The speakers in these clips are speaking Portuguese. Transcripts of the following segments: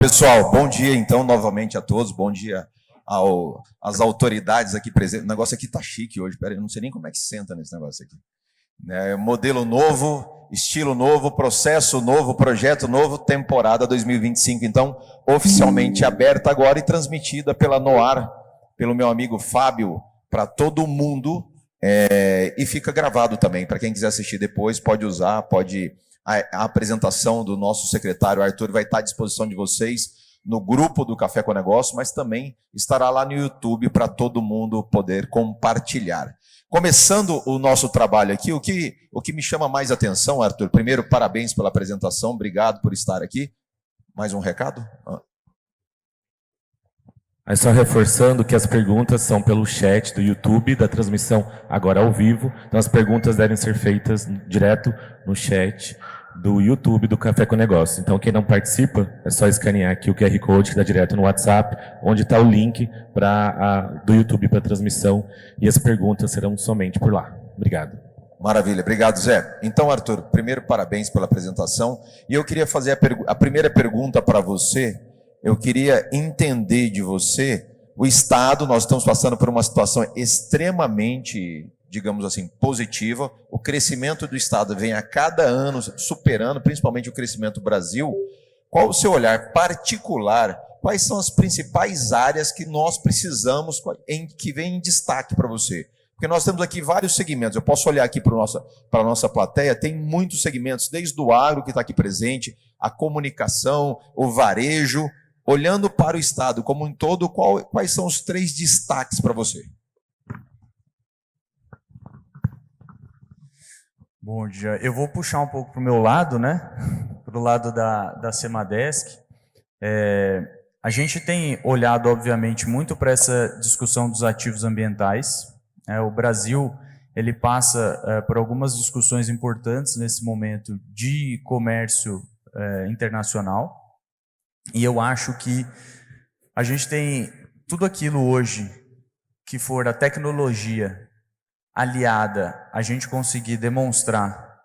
Pessoal, bom dia então novamente a todos, bom dia às autoridades aqui presentes. O negócio aqui tá chique hoje, peraí, eu não sei nem como é que senta nesse negócio aqui. Modelo novo, estilo novo, processo novo, projeto novo, temporada 2025, então oficialmente aberta agora e transmitida pela Noar, pelo meu amigo Fábio, para todo mundo, e fica gravado também, para quem quiser assistir depois, pode usar, pode... A apresentação do nosso secretário Arthur vai estar à disposição de vocês no grupo do Café com Negócio, mas também estará lá no YouTube para todo mundo poder compartilhar. Começando o nosso trabalho aqui, o que me chama mais atenção, Arthur, primeiro, parabéns pela apresentação, obrigado por estar aqui. Mais um recado? Aí só reforçando que as perguntas são pelo chat do YouTube, da transmissão agora ao vivo. Então as perguntas devem ser feitas direto no chat do YouTube do Café com Negócio. Então quem não participa, é só escanear aqui o QR Code que dá direto no WhatsApp, onde está o link do YouTube para a transmissão, e as perguntas serão somente por lá. Obrigado. Maravilha, obrigado, Zé. Então, Arthur, primeiro, parabéns pela apresentação. E eu queria fazer a primeira pergunta para você. Eu queria entender de você, o Estado, nós estamos passando por uma situação extremamente, digamos assim, positiva. O crescimento do Estado vem a cada ano superando, principalmente o crescimento do Brasil. Qual o seu olhar particular? Quais são as principais áreas que nós precisamos, que vem em destaque para você? Porque nós temos aqui vários segmentos. Eu posso olhar aqui para a nossa plateia, tem muitos segmentos, desde o agro que está aqui presente, a comunicação, o varejo. Olhando para o Estado como um todo, quais são os 3 destaques para você? Bom dia. Eu vou puxar um pouco para o meu lado, né? Para o lado da Semadesc. A gente tem olhado, obviamente, muito para essa discussão dos ativos ambientais. O Brasil ele passa por algumas discussões importantes nesse momento de comércio internacional. E eu acho que a gente tem tudo aquilo hoje que for a tecnologia aliada a gente conseguir demonstrar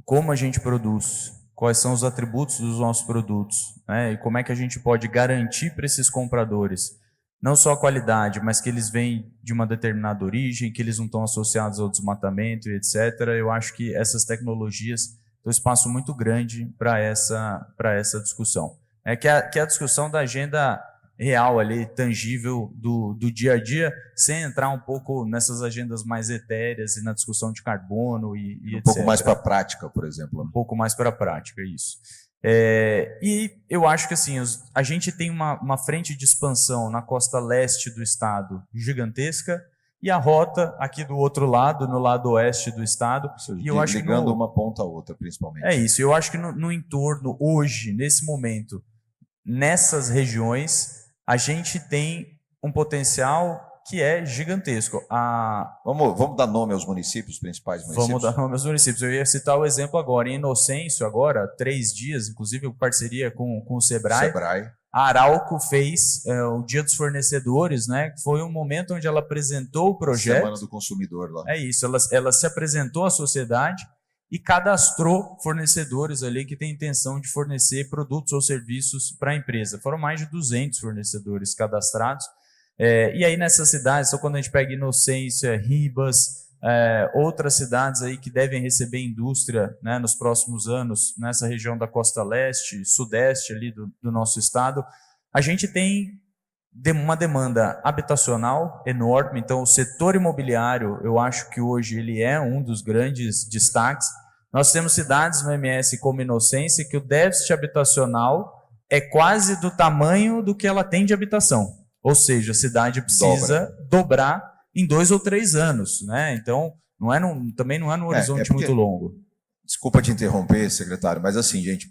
como a gente produz, quais são os atributos dos nossos produtos, né? E como é que a gente pode garantir para esses compradores não só a qualidade, mas que eles vêm de uma determinada origem, que eles não estão associados ao desmatamento e etc. Eu acho que essas tecnologias têm um espaço muito grande para essa discussão. Que é a discussão da agenda real ali, tangível do dia a dia, sem entrar um pouco nessas agendas mais etéreas e na discussão de carbono e etc. Um pouco mais para a prática, por exemplo. Um pouco mais para a prática, isso. E eu acho que assim, a gente tem uma frente de expansão na costa leste do estado gigantesca, e a rota aqui do outro lado, no lado oeste do estado. E eu acho ligando uma ponta a outra, principalmente. É isso, eu acho que no entorno, hoje, nesse momento, nessas regiões, a gente tem um potencial que é gigantesco. Vamos dar nome aos municípios, principais municípios? Vamos dar nome aos municípios. Eu ia citar o exemplo agora. Em Inocêncio, agora, 3 dias, inclusive em parceria com o Sebrae. A Arauco fez o Dia dos Fornecedores, né? Foi um momento onde ela apresentou o projeto. Semana do Consumidor lá. É isso, ela se apresentou à sociedade e cadastrou fornecedores ali que têm intenção de fornecer produtos ou serviços para a empresa. Foram mais de 200 fornecedores cadastrados. E aí nessas cidades, só quando a gente pega Inocência, Ribas, outras cidades aí que devem receber indústria, né, nos próximos anos, nessa região da costa leste, sudeste ali do nosso estado, a gente tem uma demanda habitacional enorme. Então o setor imobiliário, eu acho que hoje ele é um dos grandes destaques. Nós temos cidades no MS como Inocência que o déficit habitacional é quase do tamanho do que ela tem de habitação. Ou seja, a cidade precisa dobrar em 2 ou 3 anos, né? Então, também não é num horizonte muito longo. Desculpa te interromper, secretário, mas assim, gente,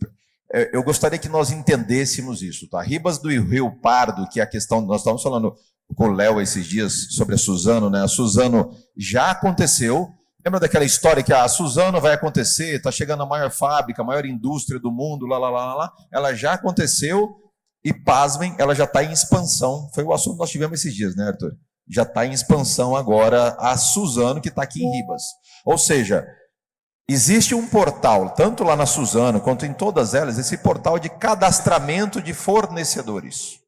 eu gostaria que nós entendêssemos isso, tá? Ribas do Rio Pardo, que é a questão, nós estávamos falando com o Léo esses dias sobre a Suzano, né? A Suzano já aconteceu. Lembra daquela história que a Suzano vai acontecer, está chegando a maior fábrica, a maior indústria do mundo, lá. Ela já aconteceu e, pasmem, ela já está em expansão. Foi o assunto que nós tivemos esses dias, né, Arthur? Já está em expansão agora a Suzano, que está aqui em Ribas. Ou seja, Existe um portal, tanto lá na Suzano quanto em todas elas, esse portal de cadastramento de fornecedores,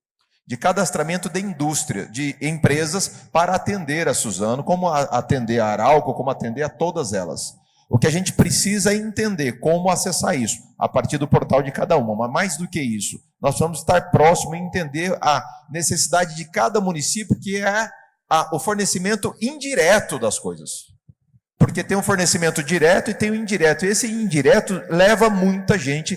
de cadastramento de indústria, de empresas para atender a Suzano, como atender a Arauco, como atender a todas elas. O que a gente precisa é entender como acessar isso, a partir do portal de cada uma. Mas mais do que isso, nós vamos estar próximo e entender a necessidade de cada município, que é o fornecimento indireto das coisas. Porque tem um fornecimento direto e tem o indireto. Esse indireto leva muita gente,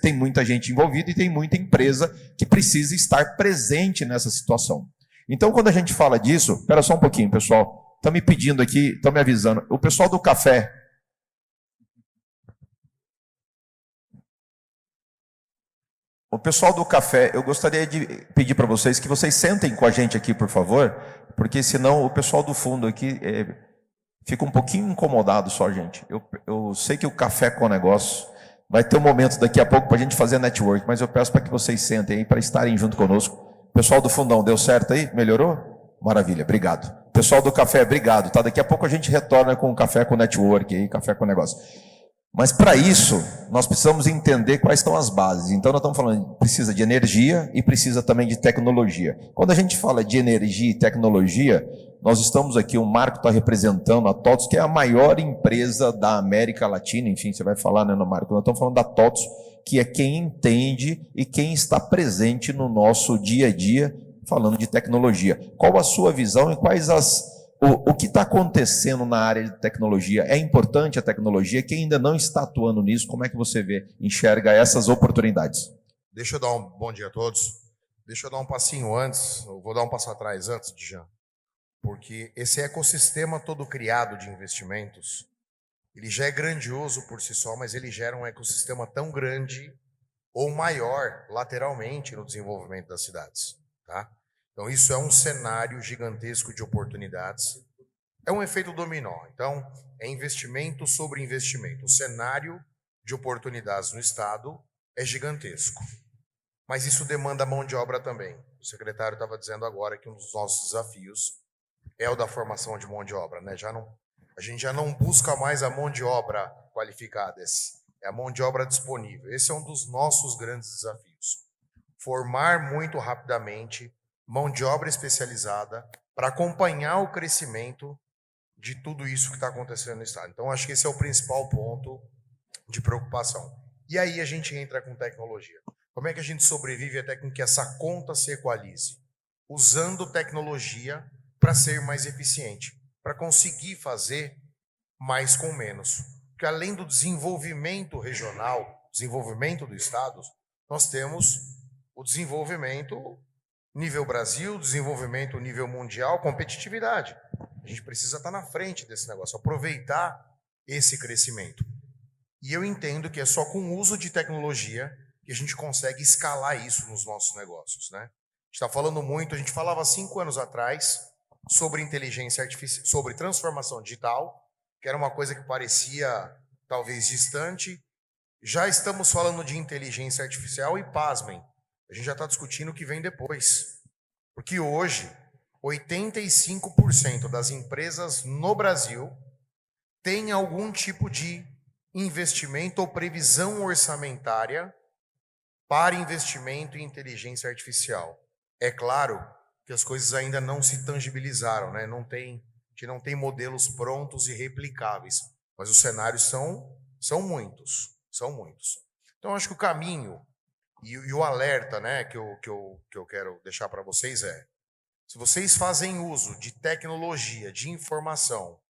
tem muita gente envolvida e tem muita empresa que precisa estar presente nessa situação. Então, quando a gente fala disso, espera só um pouquinho, pessoal. Estão me pedindo aqui, estão me avisando. O pessoal do café. O pessoal do café, eu gostaria de pedir para vocês que vocês sentem com a gente aqui, por favor, porque senão o pessoal do fundo aqui fica um pouquinho incomodado só, gente. Eu sei que o café com o negócio vai ter um momento daqui a pouco para a gente fazer network, mas eu peço para que vocês sentem aí, para estarem junto conosco. Pessoal do fundão, deu certo aí? Melhorou? Maravilha, obrigado. Pessoal do café, obrigado. Tá? Daqui a pouco a gente retorna com o café com network, aí, café com negócio. Mas para isso, nós precisamos entender quais são as bases. Então nós estamos falando, precisa de energia e precisa também de tecnologia. Quando a gente fala de energia e tecnologia, nós estamos aqui, o Marco está representando a TOTOS, que é a maior empresa da América Latina, enfim, você vai falar, né, no Marco? Nós estamos falando da TOTOS, que é quem entende e quem está presente no nosso dia a dia, falando de tecnologia. Qual a sua visão e quais o que está acontecendo na área de tecnologia? É importante a tecnologia? Quem ainda não está atuando nisso, como é que você enxerga essas oportunidades? Deixa eu dar um bom dia a todos. Deixa eu dar um passinho antes, eu vou dar um passo atrás antes, Djan, porque esse ecossistema todo criado de investimentos, ele já é grandioso por si só, mas ele gera um ecossistema tão grande ou maior lateralmente no desenvolvimento das cidades, tá? Então, isso é um cenário gigantesco de oportunidades. É um efeito dominó. Então, é investimento sobre investimento. O cenário de oportunidades no Estado é gigantesco. Mas isso demanda mão de obra também. O secretário estava dizendo agora que um dos nossos desafios é o da formação de mão de obra, né? A gente já não busca mais a mão de obra qualificada, é a mão de obra disponível. Esse é um dos nossos grandes desafios. Formar muito rapidamente mão de obra especializada para acompanhar o crescimento de tudo isso que está acontecendo no Estado. Então, acho que esse é o principal ponto de preocupação. E aí a gente entra com tecnologia. Como é que a gente sobrevive até com que essa conta se equalize? Usando tecnologia para ser mais eficiente, para conseguir fazer mais com menos. Porque além do desenvolvimento regional, desenvolvimento do Estado, nós temos o desenvolvimento nível Brasil, desenvolvimento nível mundial, competitividade. A gente precisa estar na frente desse negócio, aproveitar esse crescimento. E eu entendo que é só com o uso de tecnologia que a gente consegue escalar isso nos nossos negócios, né? A gente está falando muito, a gente falava 5 anos atrás sobre inteligência artificial, sobre transformação digital, que era uma coisa que parecia talvez distante. Já estamos falando de inteligência artificial e, pasmem, a gente já está discutindo o que vem depois. Porque hoje, 85% das empresas no Brasil têm algum tipo de investimento ou previsão orçamentária para investimento em inteligência artificial. É claro que as coisas ainda não se tangibilizaram, né? A gente não tem modelos prontos e replicáveis, mas os cenários são muitos. Então, acho que o caminho e o alerta, né, que eu quero deixar para vocês se vocês fazem uso de tecnologia, de informação,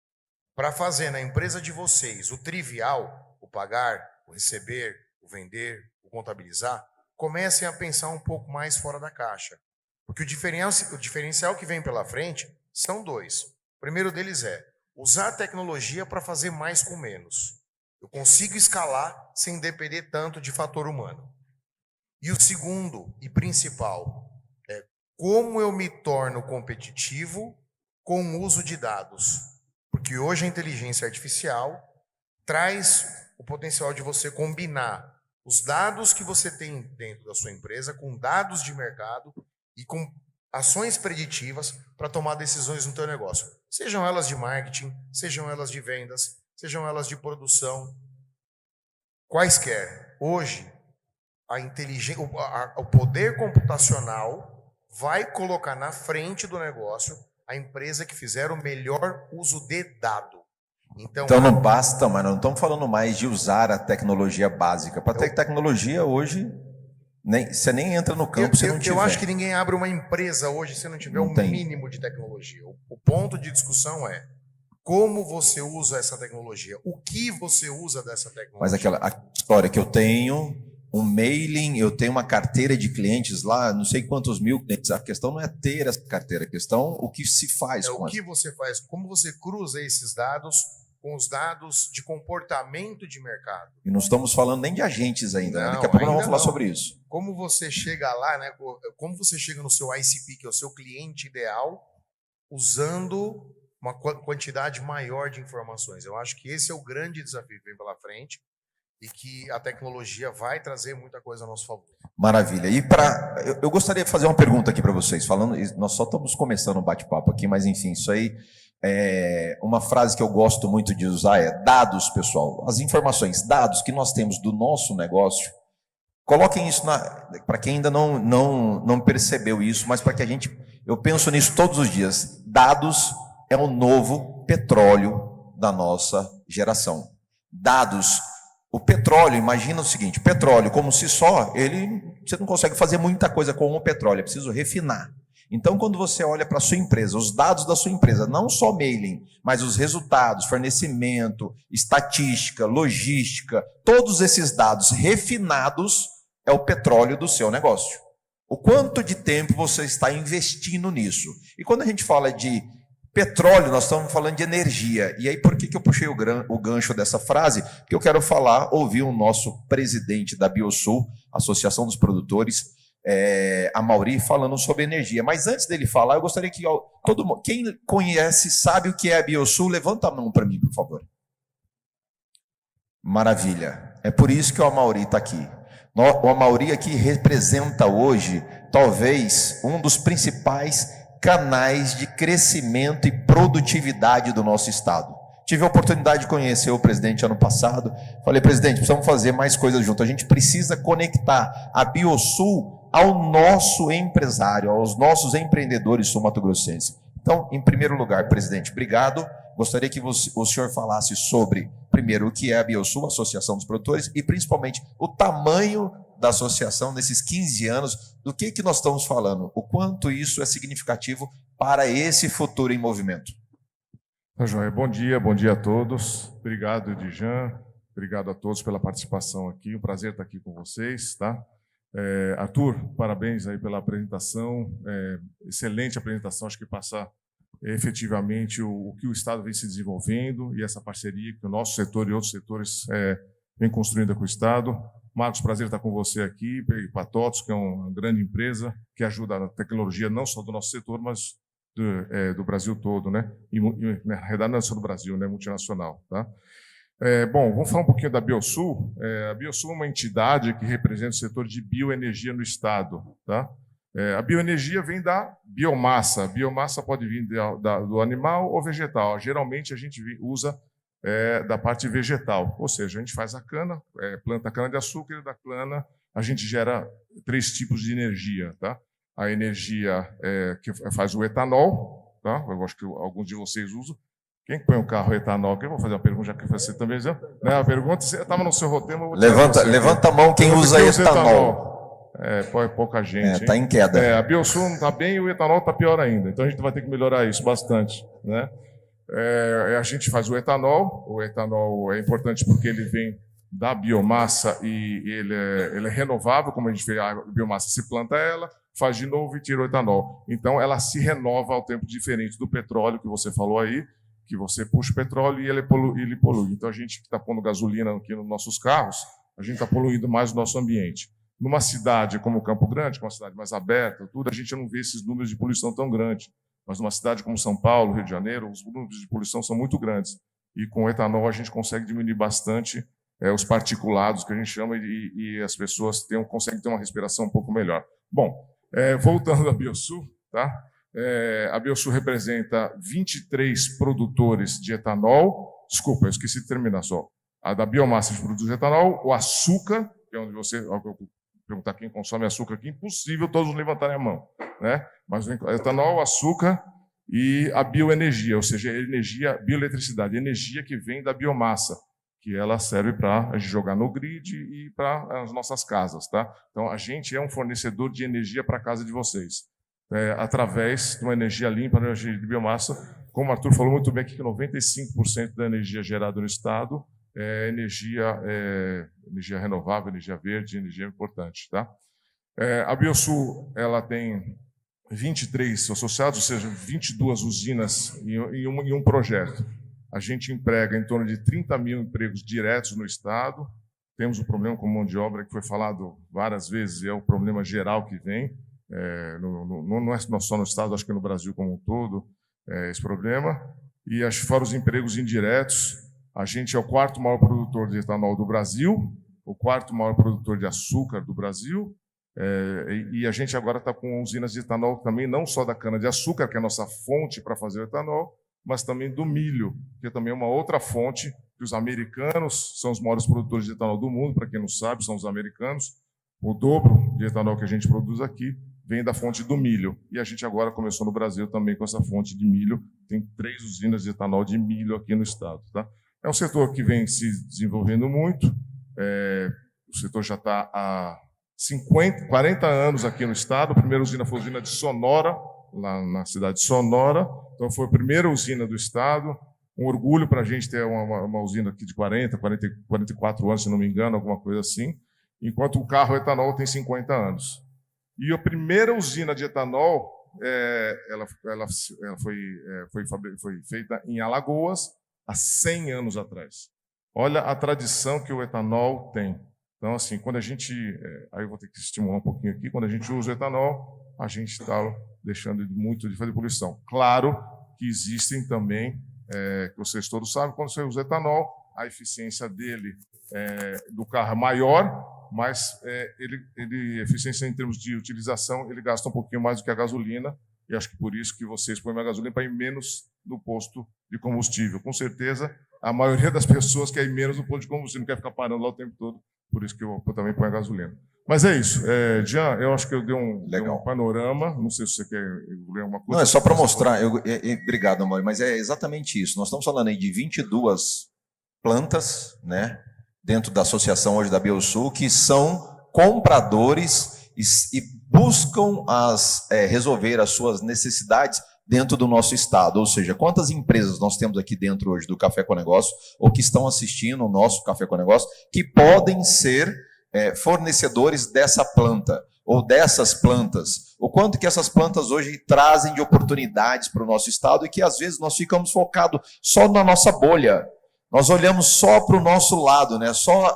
para fazer na empresa de vocês o trivial, o pagar, o receber, o vender, o contabilizar, comecem a pensar um pouco mais fora da caixa. Porque o diferencial que vem pela frente são dois. O primeiro deles é usar a tecnologia para fazer mais com menos. Eu consigo escalar sem depender tanto de fator humano. E o segundo e principal é como eu me torno competitivo com o uso de dados. Porque hoje a inteligência artificial traz o potencial de você combinar os dados que você tem dentro da sua empresa com dados de mercado e com ações preditivas para tomar decisões no teu negócio. Sejam elas de marketing, sejam elas de vendas, sejam elas de produção, quaisquer. Hoje, a inteligência, o poder computacional vai colocar na frente do negócio a empresa que fizer o melhor uso de dado. Então não basta, mas não estamos falando mais de usar a tecnologia básica. Para ter tecnologia hoje, você nem entra no campo se não tiver. Eu acho que ninguém abre uma empresa hoje se não tiver mínimo de tecnologia. O ponto de discussão é como você usa essa tecnologia, o que você usa dessa tecnologia. Mas a história que eu tenho, um mailing, eu tenho uma carteira de clientes lá, não sei quantos mil clientes. A questão não é ter essa carteira, a questão é o que se faz com o que você faz, como você cruza esses dados com os dados de comportamento de mercado. E não estamos falando nem de agentes ainda, né? Não, Daqui a pouco nós vamos falar não. sobre isso. Como você chega lá, né? Como você chega no seu ICP, que é o seu cliente ideal, usando uma quantidade maior de informações. Eu acho que esse é o grande desafio que vem pela frente e que a tecnologia vai trazer muita coisa a nosso favor. Maravilha. E eu gostaria de fazer uma pergunta aqui para vocês. Nós só estamos começando o bate-papo aqui, mas enfim, isso aí é uma frase que eu gosto muito de usar, é dados, pessoal. As informações, dados que nós temos do nosso negócio, coloquem isso para quem ainda não percebeu isso, mas para que eu penso nisso todos os dias. Dados é o novo petróleo da nossa geração. Dados. O petróleo, imagina o seguinte, petróleo como se só, você não consegue fazer muita coisa com o petróleo, é preciso refinar. Então, quando você olha para a sua empresa, os dados da sua empresa, não só mailing, mas os resultados, fornecimento, estatística, logística, todos esses dados refinados é o petróleo do seu negócio. O quanto de tempo você está investindo nisso? E quando a gente fala de petróleo, nós estamos falando de energia. E aí, por que eu puxei o gancho dessa frase? Porque eu quero ouvir o nosso presidente da Biosul, Associação dos Produtores, a Mauri, falando sobre energia. Mas antes dele falar, eu gostaria que todo mundo, quem conhece, sabe o que é a Biosul, levanta a mão para mim, por favor. Maravilha. É por isso que o Amauri está aqui. O Amauri aqui representa hoje, talvez, um dos principais canais de crescimento e produtividade do nosso estado. Tive a oportunidade de conhecer o presidente ano passado. Falei, presidente, precisamos fazer mais coisas juntos. A gente precisa conectar a Biosul ao nosso empresário, aos nossos empreendedores sul-mato-grossenses. Então, em primeiro lugar, presidente, obrigado. Gostaria que o senhor falasse sobre, primeiro, o que é a Biosul, a Associação dos Produtores, e principalmente o tamanho da associação nesses 15 anos, do que nós estamos falando, o quanto isso é significativo para esse futuro em movimento. Tá, Joia. Bom dia a todos. Obrigado, Edjan. Obrigado a todos pela participação aqui. Um prazer estar aqui com vocês, tá? Arthur, parabéns aí pela apresentação. Excelente apresentação, acho que passa efetivamente o que o Estado vem se desenvolvendo e essa parceria que o nosso setor e outros setores vem construindo com o Estado. Marcos, prazer estar com você aqui, para TOTOS, que é uma grande empresa que ajuda na tecnologia não só do nosso setor, mas do Brasil todo, né? E na realidade não é só do Brasil, né? Multinacional, tá? Bom, vamos falar um pouquinho da Biosul. A Biosul é uma entidade que representa o setor de bioenergia no Estado, tá? A bioenergia vem da biomassa. A biomassa pode vir do animal ou vegetal. Geralmente a gente usa da parte vegetal, ou seja, a gente faz a cana, planta a cana-de-açúcar e da cana a gente gera 3 tipos de energia, tá? A energia que faz o etanol, tá? Eu acho que alguns de vocês usam. Quem põe um carro etanol? Quem vou fazer uma pergunta, já que você também já, né? A pergunta estava no seu roteiro, mas vou levanta a mão quem usa etanol. Pouca gente. Está em queda. A Biosul não está bem e o etanol está pior ainda. Então a gente vai ter que melhorar isso bastante, né? A gente faz o etanol. O etanol é importante porque ele vem da biomassa e ele é renovável, como a gente vê, a biomassa se planta ela, faz de novo e tira o etanol. Então ela se renova ao tempo diferente do petróleo que você falou aí, que você puxa o petróleo e ele polui. Então a gente que está pondo gasolina aqui nos nossos carros, a gente está poluindo mais o nosso ambiente. Numa cidade como Campo Grande, que é uma cidade mais aberta, a gente não vê esses números de poluição tão grandes. Mas numa cidade como São Paulo, Rio de Janeiro, os números de poluição são muito grandes. E com o etanol a gente consegue diminuir bastante os particulados, que a gente chama, e as pessoas conseguem ter uma respiração um pouco melhor. Bom, voltando à Biosul, tá? A Biosul representa 23 produtores de etanol desculpa, eu esqueci de terminar só. A da biomassa de produtos de etanol, o açúcar, que é onde você... Perguntar quem consome açúcar aqui, impossível todos levantarem a mão, né? Mas o etanol, o açúcar e a bioenergia, ou seja, energia, bioeletricidade, energia que vem da biomassa, que ela serve para a gente jogar no grid e para as nossas casas, tá? Então, a gente é um fornecedor de energia para a casa de vocês, através de uma energia limpa, energia de biomassa. Como o Arthur falou muito bem aqui, que 95% da energia gerada no Estado é energia renovável, energia verde, energia importante, tá? A Biosul, ela tem 23 associados, ou seja, 22 usinas em um projeto. A gente emprega em torno de 30 mil empregos diretos no Estado. Temos um problema com mão de obra que foi falado várias vezes, é o problema geral que vem, não é só no Estado, acho que no Brasil como um todo, esse problema. E fora os empregos indiretos, a gente é o 4º maior produtor de etanol do Brasil, o 4º maior produtor de açúcar do Brasil, e a gente agora está com usinas de etanol também, não só da cana-de-açúcar, que é a nossa fonte para fazer o etanol, mas também do milho, que é também uma outra fonte, que os americanos são os maiores produtores de etanol do mundo, para quem não sabe, são os americanos. O dobro de etanol que a gente produz aqui vem da fonte do milho. E a gente agora começou no Brasil também com essa fonte de milho. Tem 3 usinas de etanol de milho aqui no estado, tá? É um setor que vem se desenvolvendo muito. O setor já está há 40 anos aqui no estado. A primeira usina foi a usina de Sonora, lá na cidade de Sonora. Então, foi a primeira usina do estado. Um orgulho para a gente ter uma usina aqui de 44 anos, se não me engano, alguma coisa assim. Enquanto o carro etanol tem 50 anos. E a primeira usina de etanol ela foi feita em Alagoas, há 100 anos atrás. Olha a tradição que o etanol tem. Então, assim, quando a gente... aí eu vou ter que estimular um pouquinho aqui. Quando a gente usa o etanol, a gente está deixando muito de fazer poluição. Claro que existem também, que vocês todos sabem, quando você usa etanol, a eficiência dele do carro é maior, mas eficiência em termos de utilização, ele gasta um pouquinho mais do que a gasolina, e acho que por isso que vocês põem a gasolina para ir menos no posto de combustível. Com certeza, a maioria das pessoas quer ir menos no posto de combustível, não quer ficar parando lá o tempo todo, por isso que eu também ponho a gasolina. Mas é isso. Jean, eu acho que eu dei um panorama, não sei se você quer ler alguma coisa. Não, é só para mostrar. Obrigado, amor, mas é exatamente isso. Nós estamos falando aí de 22 plantas, né, dentro da associação hoje da Biosul, que são compradores e buscam resolver as suas necessidades dentro do nosso estado. Ou seja, quantas empresas nós temos aqui dentro hoje do Café com Negócio, ou que estão assistindo o nosso Café com Negócio, que podem ser fornecedores dessa planta, ou dessas plantas. O quanto que essas plantas hoje trazem de oportunidades para o nosso estado e que às vezes nós ficamos focados só na nossa bolha. Nós olhamos só para o nosso lado, né? Só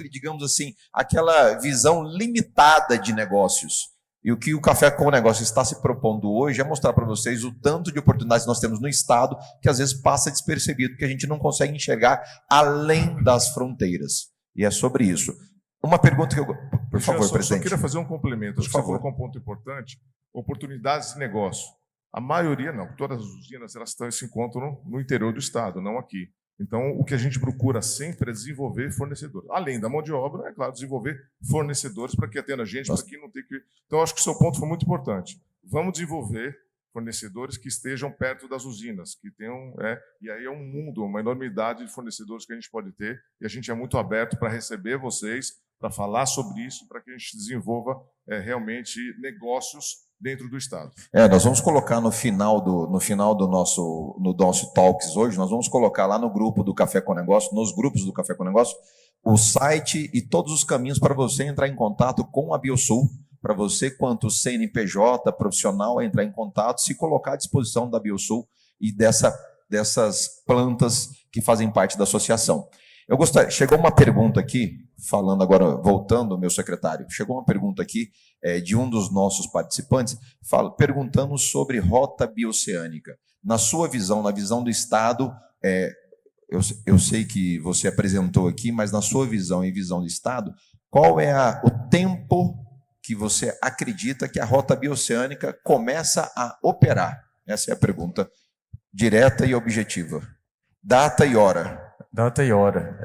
digamos assim, aquela visão limitada de negócios. E o que o Café com o Negócio está se propondo hoje é mostrar para vocês o tanto de oportunidades que nós temos no estado, que às vezes passa despercebido, que a gente não consegue enxergar além das fronteiras. E é sobre isso. Uma pergunta que eu... Por favor, presidente. Eu queria fazer um complemento. Por favor. Você falou com um ponto importante, oportunidades de negócio. A maioria, não, todas as usinas, elas se encontram no interior do estado, não aqui. Então, o que a gente procura sempre é desenvolver fornecedores. Além da mão de obra, é claro, desenvolver fornecedores para que atenda a gente, para que não tenha que... Então, acho que o seu ponto foi muito importante. Vamos desenvolver fornecedores que estejam perto das usinas, que tenham... e aí é um mundo, uma enormidade de fornecedores que a gente pode ter, e a gente é muito aberto para receber vocês, para falar sobre isso, para que a gente desenvolva realmente negócios dentro do estado. Nós vamos colocar no final do nosso Talks hoje, nós vamos colocar lá no grupo do Café com Negócio, nos grupos do Café com Negócio, o site e todos os caminhos para você entrar em contato com a Biosul, para você, quanto CNPJ, profissional, entrar em contato, se colocar à disposição da Biosul e dessas plantas que fazem parte da associação. Chegou uma pergunta aqui, falando agora, voltando, meu secretário, chegou uma pergunta aqui de um dos nossos participantes, perguntando sobre rota bioceânica. Na sua visão, na visão do Estado, eu sei que você apresentou aqui, mas na sua visão e visão do Estado, qual é o tempo que você acredita que a rota bioceânica começa a operar? Essa é a pergunta direta e objetiva. Data e hora. Data e hora.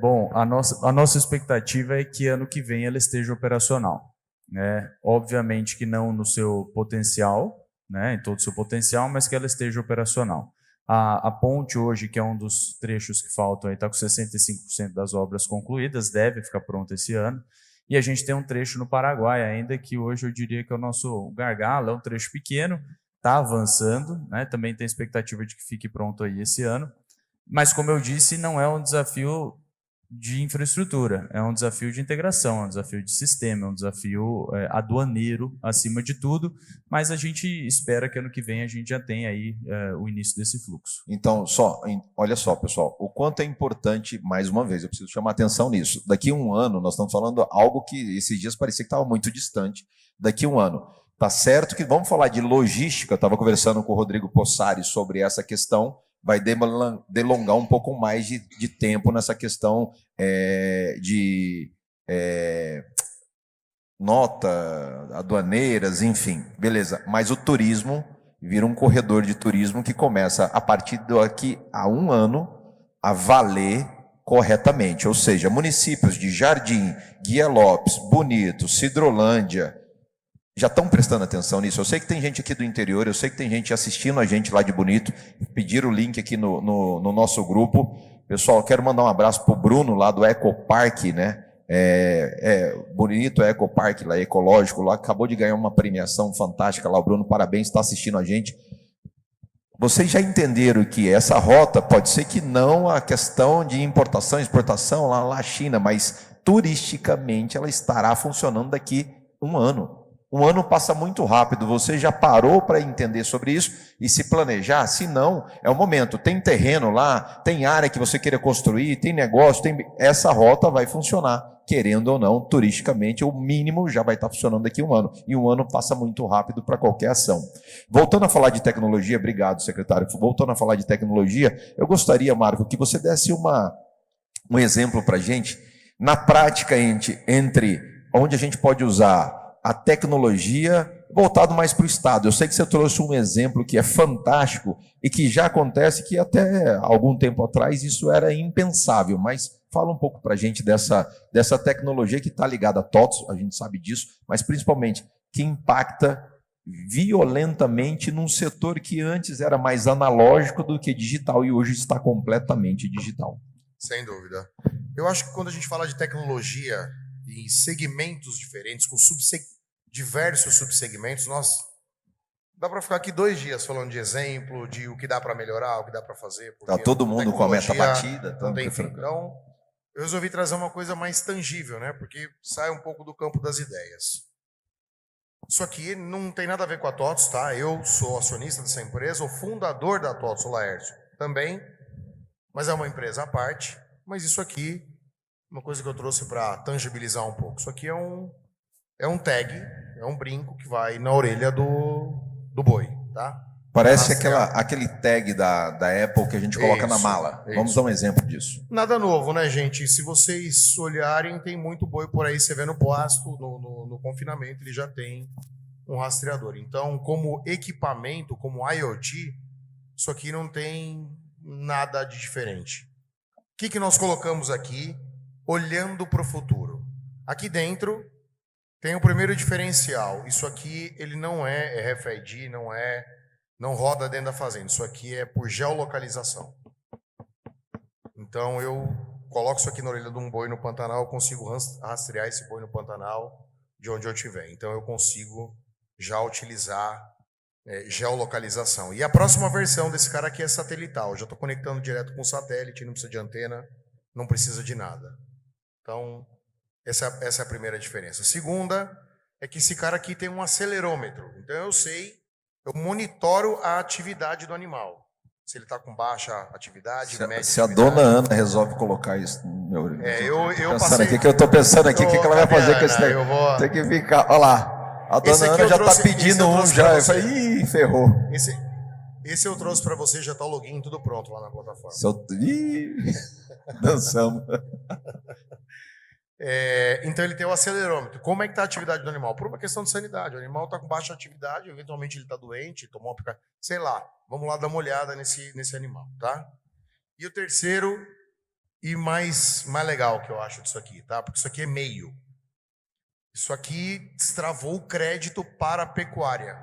Bom, a nossa expectativa é que ano que vem ela esteja operacional, né? Obviamente que não no seu potencial, né, em todo o seu potencial, mas que ela esteja operacional. A ponte hoje, que é um dos trechos que faltam, está com 65% das obras concluídas, deve ficar pronta esse ano. E a gente tem um trecho no Paraguai ainda, que hoje eu diria que é o nosso gargalo, é um trecho pequeno, está avançando, né? Também tem expectativa de que fique pronto aí esse ano. Mas, como eu disse, não é um desafio de infraestrutura, é um desafio de integração, é um desafio de sistema, é um desafio aduaneiro, acima de tudo, mas a gente espera que ano que vem a gente já tenha aí o início desse fluxo. Então, olha só, pessoal, o quanto é importante, mais uma vez, eu preciso chamar atenção nisso. Daqui a um ano, nós estamos falando algo que esses dias parecia que estava muito distante. Daqui a um ano, tá certo que vamos falar de logística, eu estava conversando com o Rodrigo Possari sobre essa questão, vai delongar um pouco mais de tempo nessa questão de nota, aduaneiras, enfim, beleza. Mas o turismo vira um corredor de turismo que começa a partir daqui a um ano a valer corretamente. Ou seja, municípios de Jardim, Guia Lopes, Bonito, Sidrolândia, já estão prestando atenção nisso. Eu sei que tem gente aqui do interior, eu sei que tem gente assistindo a gente lá de Bonito, pediram o link aqui no nosso grupo. Pessoal, quero mandar um abraço para o Bruno lá do Ecopark, né? Bonito Ecopark, lá ecológico, lá acabou de ganhar uma premiação fantástica lá, o Bruno, parabéns, está assistindo a gente. Vocês já entenderam que essa rota pode ser que não a questão de importação e exportação lá na China, mas turisticamente ela estará funcionando daqui um ano. Um ano passa muito rápido, você já parou para entender sobre isso e se planejar? Se não, é o momento. Tem terreno lá, tem área que você queira construir, tem negócio, essa rota vai funcionar, querendo ou não, turisticamente, o mínimo já vai estar funcionando daqui a um ano. E um ano passa muito rápido para qualquer ação. Voltando a falar de tecnologia, obrigado, secretário. Voltando a falar de tecnologia, eu gostaria, Marco, que você desse um exemplo para a gente, na prática, entre onde a gente pode usar a tecnologia voltado mais para o Estado. Eu sei que você trouxe um exemplo que é fantástico e que já acontece, que até algum tempo atrás isso era impensável, mas fala um pouco para a gente dessa tecnologia que está ligada a TOTS, a gente sabe disso, mas principalmente que impacta violentamente num setor que antes era mais analógico do que digital e hoje está completamente digital. Sem dúvida. Eu acho que quando a gente fala de tecnologia em segmentos diferentes, com diversos subsegmentos, dá para ficar aqui 2 dias falando de exemplo, de o que dá para melhorar, o que dá para fazer. Tá todo mundo com a meta batida. Então, eu resolvi trazer uma coisa mais tangível, né? Porque sai um pouco do campo das ideias. Isso aqui não tem nada a ver com a TOTS, tá? Eu sou acionista dessa empresa, o fundador da TOTS, o Laércio, também, mas é uma empresa à parte. Mas isso aqui, uma coisa que eu trouxe para tangibilizar um pouco. Isso aqui é um tag, é um brinco que vai na orelha do boi, tá? Parece aquele tag da Apple que a gente coloca na mala. Vamos dar um exemplo disso. Nada novo, né, gente? Se vocês olharem, tem muito boi por aí. Você vê no pasto, no confinamento, ele já tem um rastreador. Então, como equipamento, como IoT, isso aqui não tem nada de diferente. O que nós colocamos aqui? Olhando para o futuro. Aqui dentro tem o primeiro diferencial. Isso aqui ele não é RFID, não roda dentro da fazenda. Isso aqui é por geolocalização. Então eu coloco isso aqui na orelha de um boi no Pantanal, eu consigo rastrear esse boi no Pantanal de onde eu estiver. Então eu consigo já utilizar geolocalização. E a próxima versão desse cara aqui é satelital. Eu já estou conectando direto com o satélite, não precisa de antena, não precisa de nada. Então, essa é a primeira diferença. A segunda é que esse cara aqui tem um acelerômetro. Então, eu monitoro a atividade do animal. Se ele está com baixa atividade, média se a dona Ana resolve colocar isso no meu... eu passei... O que eu estou pensando aqui? O que ela vai fazer com esse negócio? Tem que ficar... Olha lá. A dona Ana já está pedindo um, já. Eu falei, ih, ferrou. Esse eu trouxe para você, já está o login, tudo pronto lá na plataforma. Dançamos. Então ele tem o acelerômetro. Como é que está a atividade do animal? Por uma questão de sanidade. O animal está com baixa atividade, eventualmente ele está doente, tomou uma picada. Sei lá, vamos lá dar uma olhada nesse animal, tá? E o terceiro, e mais legal que eu acho disso aqui, tá? Porque isso aqui é meio. Isso aqui destravou o crédito para a pecuária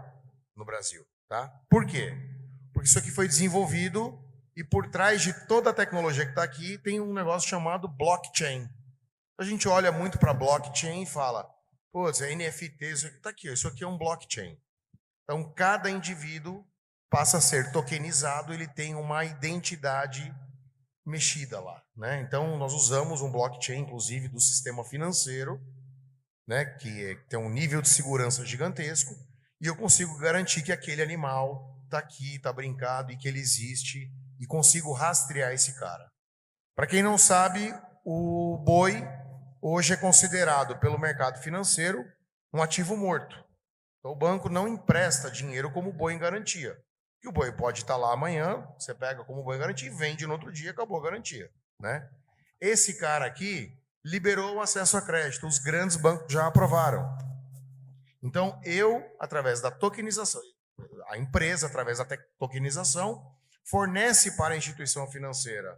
no Brasil, tá? Por quê? Porque isso aqui foi desenvolvido e por trás de toda a tecnologia que está aqui tem um negócio chamado blockchain. A gente olha muito para blockchain e fala, putz, é NFT, isso aqui está aqui, isso aqui é um blockchain. Então, cada indivíduo passa a ser tokenizado, ele tem uma identidade mexida lá, né? Então, nós usamos um blockchain, inclusive, do sistema financeiro, né, que tem um nível de segurança gigantesco, e eu consigo garantir que aquele animal está aqui, está brincado, e que ele existe, e consigo rastrear esse cara. Para quem não sabe, o boi hoje é considerado pelo mercado financeiro um ativo morto. Então, o banco não empresta dinheiro como boi em garantia. Que o boi pode estar lá amanhã, você pega como boi em garantia e vende no outro dia, acabou a garantia, né? Esse cara aqui liberou o acesso a crédito, os grandes bancos já aprovaram. Então, eu, através da tokenização, a empresa, através da tokenização, fornece para a instituição financeira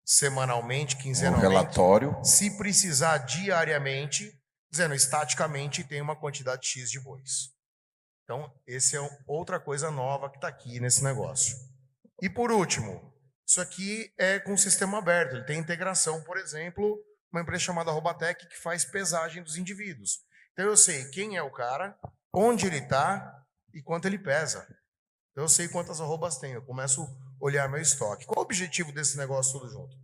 semanalmente, quinzenalmente, relatório, se precisar diariamente, dizendo estaticamente tem uma quantidade X de bois. Então, essa é outra coisa nova que está aqui nesse negócio. E por último, isso aqui é com sistema aberto, ele tem integração, por exemplo, uma empresa chamada Robatec que faz pesagem dos indivíduos. Então eu sei quem é o cara, onde ele está e quanto ele pesa. Então eu sei quantas arrobas tem, eu começo a olhar meu estoque. Qual o objetivo desse negócio tudo junto?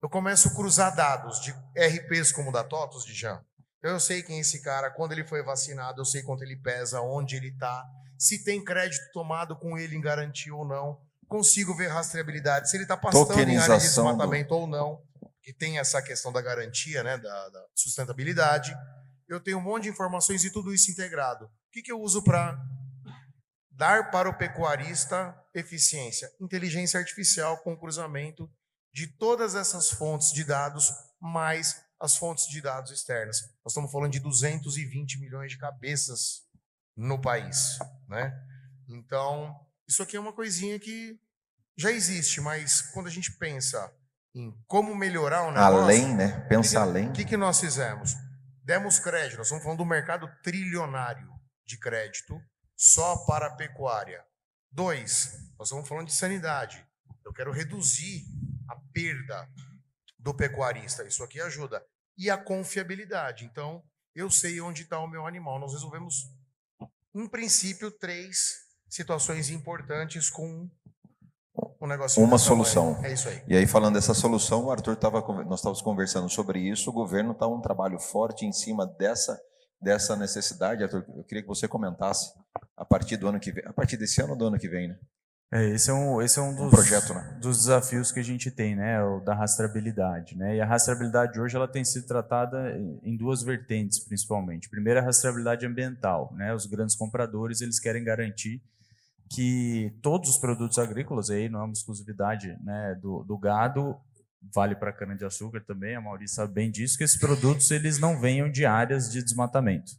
Eu começo a cruzar dados de RPs como o da TOTUS, de Jean. Então eu sei quem é esse cara, quando ele foi vacinado, eu sei quanto ele pesa, onde ele está, se tem crédito tomado com ele em garantia ou não, consigo ver rastreabilidade, se ele está passando em área de desmatamento ou não, que tem essa questão da garantia, né, da sustentabilidade. Eu tenho um monte de informações e tudo isso integrado. O que eu uso para dar para o pecuarista eficiência? Inteligência artificial com cruzamento de todas essas fontes de dados, mais as fontes de dados externas. Nós estamos falando de 220 milhões de cabeças no país, né? Então, isso aqui é uma coisinha que já existe, mas quando a gente pensa em como melhorar o negócio... Além, né? Pensa além. O que nós fizemos? Demos crédito, nós estamos falando do mercado trilionário de crédito só para a pecuária. 2, nós estamos falando de sanidade. Eu quero reduzir a perda do pecuarista. Isso aqui ajuda. E a confiabilidade. Então, eu sei onde está o meu animal. Nós resolvemos, em princípio, 3 situações importantes com um negócio. Uma solução. É isso aí. E aí, falando dessa solução, o Arthur nós estávamos conversando sobre isso, o governo está um trabalho forte em cima dessa necessidade. Arthur, eu queria que você comentasse a partir do ano que vem, a partir desse ano ou do ano que vem, né? Esse é um dos, projeto, né? Dos desafios que a gente tem, né, o da rastreabilidade, né? E a rastreabilidade hoje ela tem sido tratada em 2 vertentes, principalmente. Primeiro, a rastreabilidade ambiental, né? Os grandes compradores, eles querem garantir que todos os produtos agrícolas, aí não é uma exclusividade, né, do gado, vale para a cana-de-açúcar também, a Maurícia sabe bem disso, que esses produtos eles não venham de áreas de desmatamento.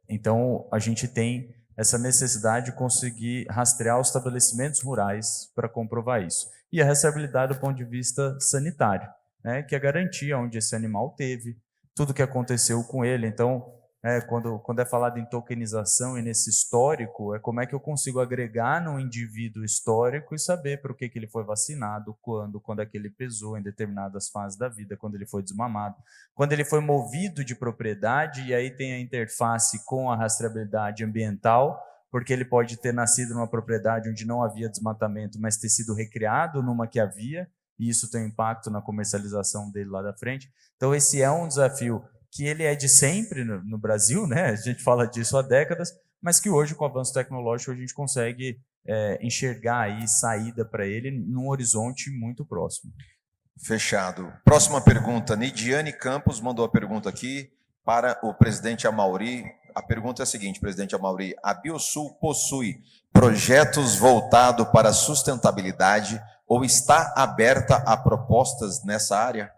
Então, a gente tem essa necessidade de conseguir rastrear os estabelecimentos rurais para comprovar isso. E a rastreabilidade do ponto de vista sanitário, né, que é garantir onde esse animal teve, tudo que aconteceu com ele. Então, quando é falado em tokenização e nesse histórico, é como é que eu consigo agregar no indivíduo histórico e saber para o que ele foi vacinado, quando é que ele pesou em determinadas fases da vida, quando ele foi desmamado, quando ele foi movido de propriedade, e aí tem a interface com a rastreabilidade ambiental, porque ele pode ter nascido numa propriedade onde não havia desmatamento, mas ter sido recriado numa que havia, e isso tem impacto na comercialização dele lá da frente. Então, esse é um desafio que ele é de sempre no Brasil, né? A gente fala disso há décadas, mas que hoje, com o avanço tecnológico, a gente consegue enxergar aí saída para ele num horizonte muito próximo. Fechado. Próxima pergunta. Nidiane Campos mandou a pergunta aqui para o presidente Amaury. A pergunta é a seguinte, presidente Amaury: a Biosul possui projetos voltados para a sustentabilidade ou está aberta a propostas nessa área?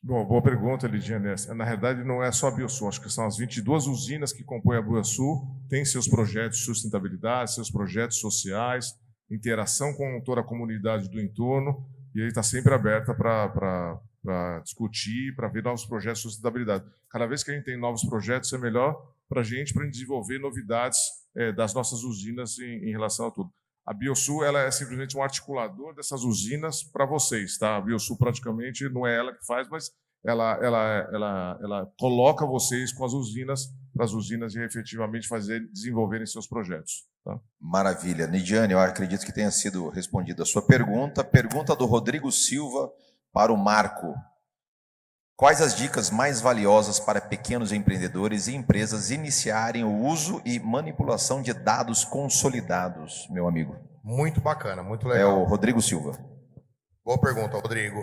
Bom, boa pergunta, Lidiane. Na realidade, não é só a Biosul, acho que são as 22 usinas que compõem a Biosul, têm seus projetos de sustentabilidade, seus projetos sociais, interação com toda a comunidade do entorno, e ele está sempre aberta para discutir, para ver novos projetos de sustentabilidade. Cada vez que a gente tem novos projetos, é melhor para a gente desenvolver novidades das nossas usinas em relação a tudo. A Biosul ela é simplesmente um articulador dessas usinas para vocês, tá? A Biosul praticamente não é ela que faz, mas ela coloca vocês com as usinas, para as usinas efetivamente desenvolverem seus projetos. Tá? Maravilha. Nidiane, eu acredito que tenha sido respondida a sua pergunta. Pergunta do Rodrigo Silva para o Marco. Quais as dicas mais valiosas para pequenos empreendedores e empresas iniciarem o uso e manipulação de dados consolidados, meu amigo? Muito bacana, muito É legal. o Rodrigo Silva. Boa pergunta, Rodrigo.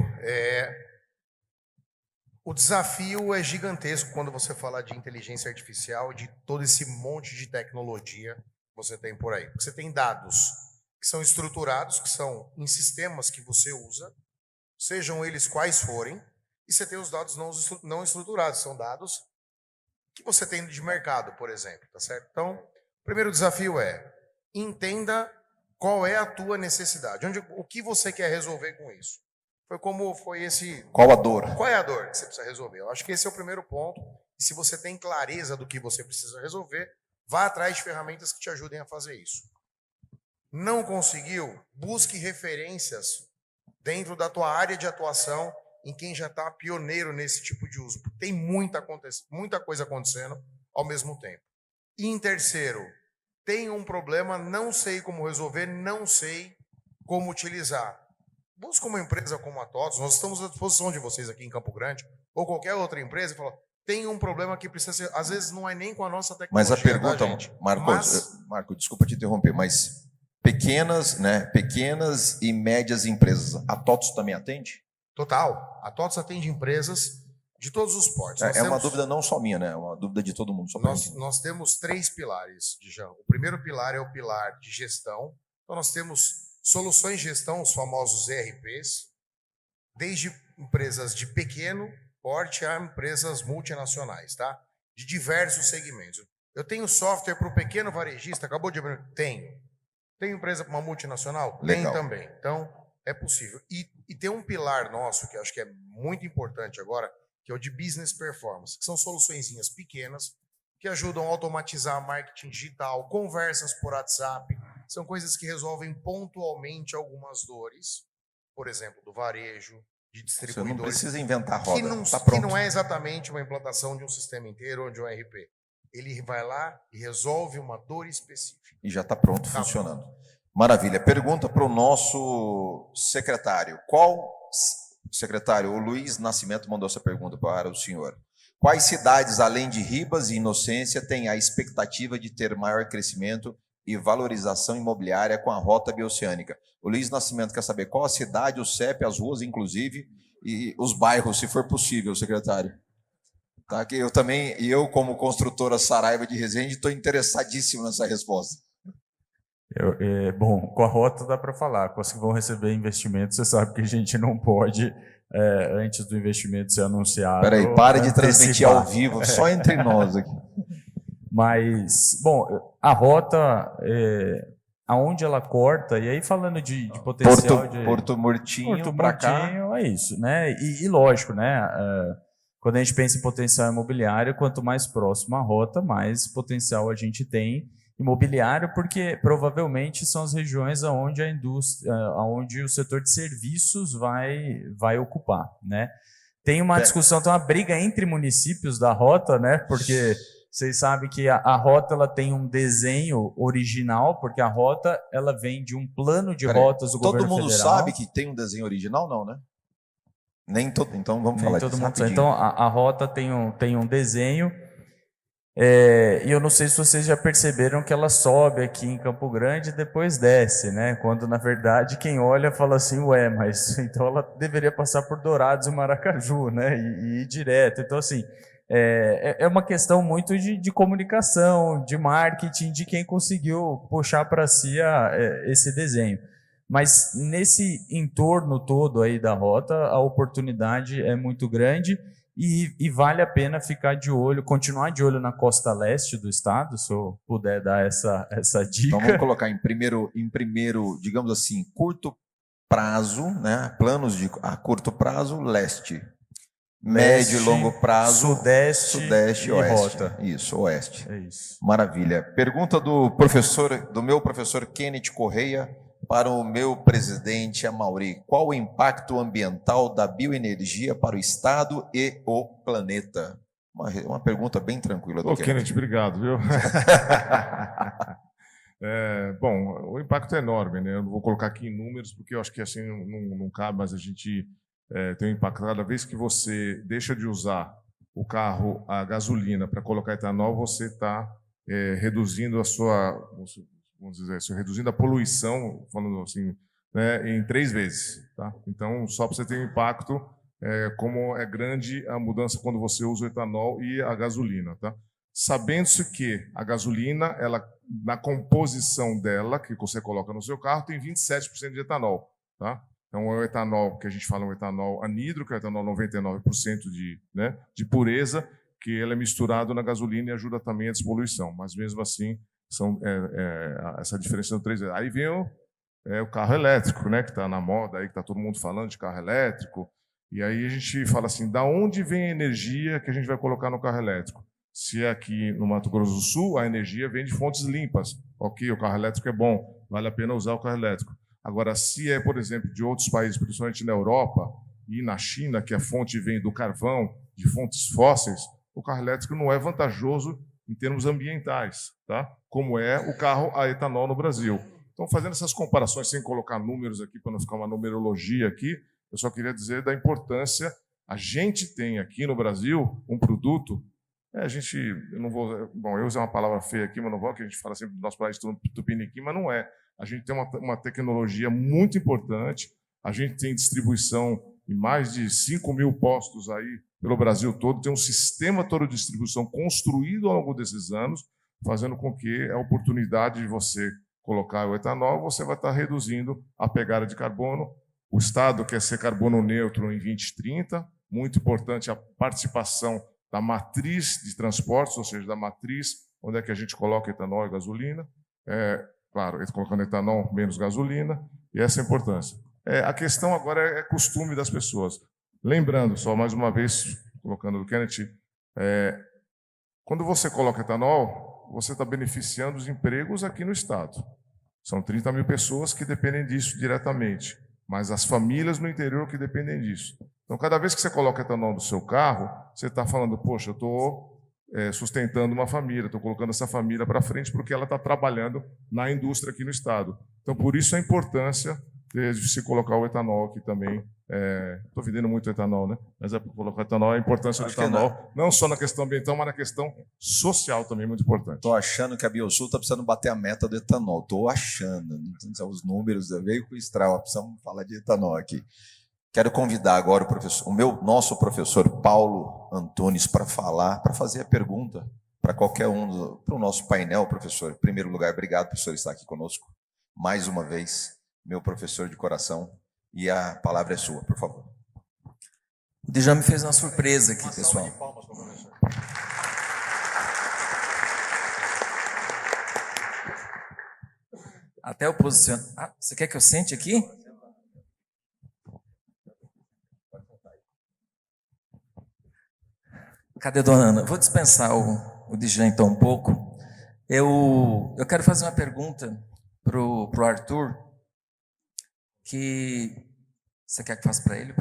O desafio é gigantesco quando você fala de inteligência artificial, de todo esse monte de tecnologia que você tem por aí. Você tem dados que são estruturados, que são em sistemas que você usa, sejam eles quais forem, e você tem os dados não estruturados, são dados que você tem de mercado, por exemplo, tá certo? Então, o primeiro desafio é entenda qual é a tua necessidade, o que você quer resolver com isso. Qual a dor? Qual é a dor que você precisa resolver? Eu acho que esse é o primeiro ponto. E se você tem clareza do que você precisa resolver, vá atrás de ferramentas que te ajudem a fazer isso. Não conseguiu? Busque referências dentro da tua área de atuação em quem já está pioneiro nesse tipo de uso. Tem muita coisa acontecendo ao mesmo tempo. E em terceiro, tem um problema, não sei como resolver, não sei como utilizar. Busca uma empresa como a TOTVS, nós estamos à disposição de vocês aqui em Campo Grande, ou qualquer outra empresa, e fala, tem um problema que precisa ser, às vezes não é nem com a nossa tecnologia. Mas a pergunta, tá, gente? Marco, desculpa te interromper, mas pequenas e médias empresas, a TOTVS também atende? Total. A TOTVS atende empresas de todos os portes. Uma dúvida não só minha, né? É uma dúvida de todo mundo. Nós temos 3 pilares, Djan. O primeiro pilar é o pilar de gestão. Então nós temos soluções de gestão, os famosos ERPs, desde empresas de pequeno porte a empresas multinacionais, tá? De diversos segmentos. Eu tenho software para o pequeno varejista, acabou de abrir? Tenho. Tenho empresa para uma multinacional? Legal. Tem também. Então, é possível. E tem um pilar nosso, que eu acho que é muito importante agora, que é o de business performance, que são soluçõezinhas pequenas que ajudam a automatizar marketing digital, conversas por WhatsApp. São coisas que resolvem pontualmente algumas dores, por exemplo, do varejo, de distribuidores. Você não precisa inventar roda, Que não é exatamente uma implantação de um sistema inteiro ou de um ERP. Ele vai lá e resolve uma dor específica. E já está pronto, funcionando. Maravilha. Pergunta para o nosso secretário. Secretário, o Luiz Nascimento mandou essa pergunta para o senhor. Quais cidades, além de Ribas e Inocência, têm a expectativa de ter maior crescimento e valorização imobiliária com a Rota Bioceânica? O Luiz Nascimento quer saber qual a cidade, o CEP, as ruas, inclusive, e os bairros, se for possível, secretário. Tá, que eu como construtora Saraiva de Resende, estou interessadíssimo nessa resposta. Bom, com a Rota dá para falar, com as que vão receber investimento, você sabe que a gente não pode, antes do investimento ser anunciado... Peraí, pare de transmitir ao vivo, só entre nós aqui. Mas, bom, a Rota, aonde ela corta, e aí falando de potencial Porto Murtinho para cá... É isso, né? E lógico, né? Quando a gente pensa em potencial imobiliário, quanto mais próximo a Rota, mais potencial a gente tem imobiliário, porque provavelmente são as regiões onde a indústria, onde o setor de serviços vai ocupar, né? Tem uma discussão, tem uma briga entre municípios da Rota, né? Porque vocês sabem que a Rota ela tem um desenho original, porque a Rota ela vem de um plano de rotas do governo federal. Todo mundo sabe que tem um desenho original, não, né? Nem todo, então vamos falar disso rapidinho. Então a Rota tem um desenho. E eu não sei se vocês já perceberam que ela sobe aqui em Campo Grande e depois desce, né? Quando na verdade quem olha fala assim, ué, mas então ela deveria passar por Dourados e Maracaju, né? E ir direto. Então assim, é uma questão muito de comunicação, de marketing, de quem conseguiu puxar para si esse desenho. Mas nesse entorno todo aí da Rota, a oportunidade é muito grande. E vale a pena ficar de olho, continuar de olho na costa leste do estado, se eu puder dar essa dica. Então vamos colocar em primeiro, digamos assim, curto prazo, né? Planos a curto prazo, leste. Médio e longo prazo, sudeste e oeste. rota. Isso, oeste. É isso. Maravilha. Pergunta do meu professor Kenneth Correia para o meu presidente Amaury. Qual o impacto ambiental da bioenergia para o Estado e o planeta? Uma pergunta bem tranquila. Ô, Kenneth, obrigado, viu? Bom, o impacto é enorme, né? Eu não vou colocar aqui em números, porque eu acho que assim não cabe, mas a gente tem um impacto. Cada vez que você deixa de usar o carro a gasolina para colocar etanol, você está reduzindo a sua, vamos dizer assim, reduzindo a poluição, falando assim, né, em 3 vezes. Tá? Então, só para você ter um impacto, como é grande a mudança quando você usa o etanol e a gasolina. Tá? Sabendo-se que a gasolina, ela, na composição dela, que você coloca no seu carro, tem 27% de etanol. Tá? Então, é o etanol, que a gente fala um etanol anidro, que é o etanol 99% de pureza, que ele é misturado na gasolina e ajuda também a despoluição. Mas, mesmo assim, essa diferença de 3 vezes. Aí vem o carro elétrico, né, que está na moda, aí que está todo mundo falando de carro elétrico. E aí a gente fala assim, da onde vem a energia que a gente vai colocar no carro elétrico? Se é aqui no Mato Grosso do Sul, a energia vem de fontes limpas. Ok, o carro elétrico é bom, vale a pena usar o carro elétrico. Agora, se é, por exemplo, de outros países, principalmente na Europa e na China, que a fonte vem do carvão, de fontes fósseis, o carro elétrico não é vantajoso em termos ambientais, tá? Como é o carro a etanol no Brasil. Então, fazendo essas comparações, sem colocar números aqui, para não ficar uma numerologia aqui, eu só queria dizer da importância. A gente tem aqui no Brasil um produto, eu não vou, bom, eu usei uma palavra feia aqui, mas não vou, que a gente fala sempre do nosso país tupiniquim, mas não é. A gente tem uma tecnologia muito importante, a gente tem distribuição em mais de 5.000 postos aí pelo Brasil todo, tem um sistema todo de distribuição construído ao longo desses anos, fazendo com que a oportunidade de você colocar o etanol, você vai estar reduzindo a pegada de carbono. O Estado quer ser carbono neutro em 2030, muito importante a participação da matriz de transportes, ou seja, da matriz onde é que a gente coloca etanol e gasolina. Claro, colocando etanol menos gasolina, e essa é a importância. A questão agora é costume das pessoas. Lembrando, só mais uma vez, colocando o Kenneth, quando você coloca etanol, você está beneficiando os empregos aqui no Estado. São 30.000 pessoas que dependem disso diretamente, mas as famílias no interior que dependem disso. Então, cada vez que você coloca etanol no seu carro, você está falando, poxa, eu estou sustentando uma família, estou colocando essa família para frente porque ela está trabalhando na indústria aqui no Estado. Então, por isso a importância de se colocar o etanol aqui também. Estou vendendo muito etanol, né? Mas para colocar etanol, a importância do etanol, não só na questão ambiental, mas na questão social também muito importante. Estou achando que a Biosul está precisando bater a meta do etanol. Estou achando. Os números veio com o Strava, precisamos falar de etanol aqui. Quero convidar agora nosso professor Paulo Antunes para fazer a pergunta para qualquer para o nosso painel, professor. Em primeiro lugar, obrigado, professor, estar aqui conosco mais uma vez, meu professor de coração, e a palavra é sua, por favor. O Djalma me fez uma surpresa aqui, pessoal. Até o posicionamento. Você quer que eu sente aqui? Cadê a dona Ana? Vou dispensar o Djalma então um pouco. Eu quero fazer uma pergunta pro Arthur, que você quer que faça para ele?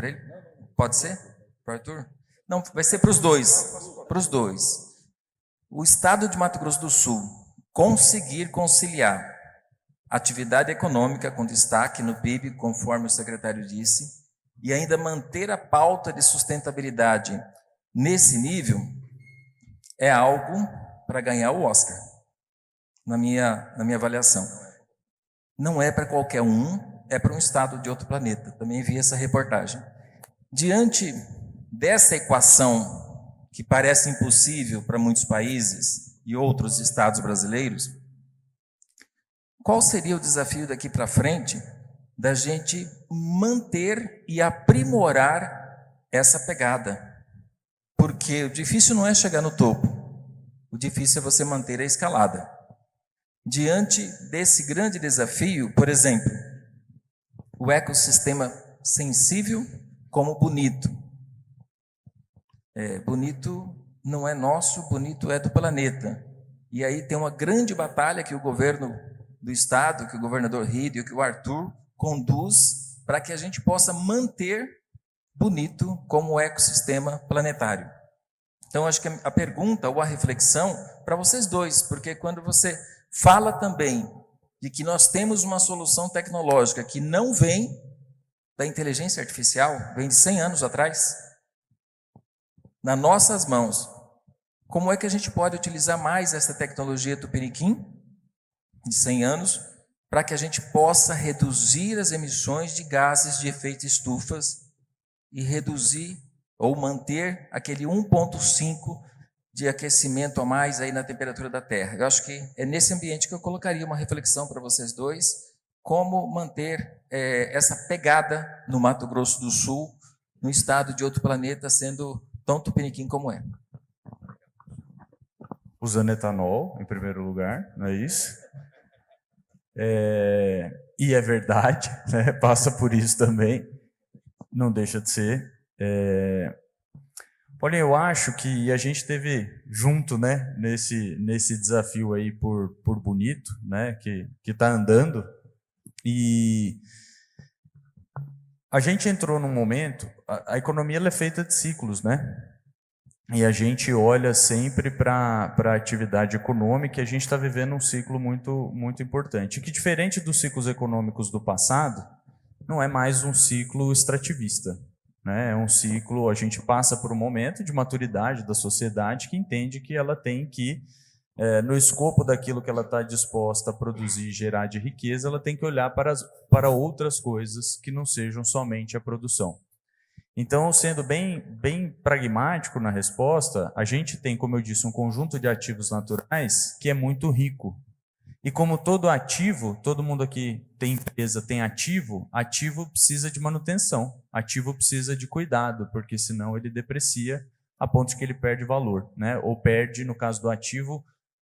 Pode ser? Para o Arthur? Não, vai ser para os dois. Para os dois. O Estado de Mato Grosso do Sul conseguir conciliar atividade econômica com destaque no PIB, conforme o secretário disse, e ainda manter a pauta de sustentabilidade nesse nível, é algo para ganhar o Oscar, na minha avaliação. Não é para qualquer um, é para um estado de outro planeta. Também vi essa reportagem. Diante dessa equação, que parece impossível para muitos países e outros estados brasileiros, qual seria o desafio daqui para frente da gente manter e aprimorar essa pegada? porque o difícil não é chegar no topo, o difícil é você manter a escalada. Diante desse grande desafio, por exemplo, o ecossistema sensível como bonito. Bonito não é nosso, bonito é do planeta. E aí tem uma grande batalha que o governo do estado, que o governador Rídio, que o Arthur conduz para que a gente possa manter bonito como ecossistema planetário. Então, acho que a pergunta ou a reflexão para vocês dois, porque quando você fala também de que nós temos uma solução tecnológica que não vem da inteligência artificial, vem de 100 anos atrás, nas nossas mãos, como é que a gente pode utilizar mais essa tecnologia Tupiniquim, de 100 anos, para que a gente possa reduzir as emissões de gases de efeito estufas e reduzir ou manter aquele 1,5 de aquecimento a mais aí na temperatura da Terra. Eu acho que é nesse ambiente que eu colocaria uma reflexão para vocês dois, como manter essa pegada no Mato Grosso do Sul, no estado de outro planeta, sendo tão tupiniquim como é. Usando etanol, em primeiro lugar, não é isso? E é verdade, né? Passa por isso também, não deixa de ser. Porém, eu acho que a gente teve junto, né, nesse desafio aí por bonito, né, que está andando, e a gente entrou num momento, a economia ela é feita de ciclos, né? E a gente olha sempre para a atividade econômica e a gente está vivendo um ciclo muito, muito importante. Que, diferente dos ciclos econômicos do passado, não é mais um ciclo extrativista, né? É um ciclo, a gente passa por um momento de maturidade da sociedade que entende que ela tem que, no escopo daquilo que ela está disposta a produzir e gerar de riqueza, ela tem que olhar para outras coisas que não sejam somente a produção. Então, sendo bem pragmático na resposta, a gente tem, como eu disse, um conjunto de ativos naturais que é muito rico. E como todo ativo, todo mundo aqui tem empresa, tem ativo precisa de manutenção, ativo precisa de cuidado, porque senão ele deprecia a ponto de que ele perde valor, né? Ou perde, no caso do ativo,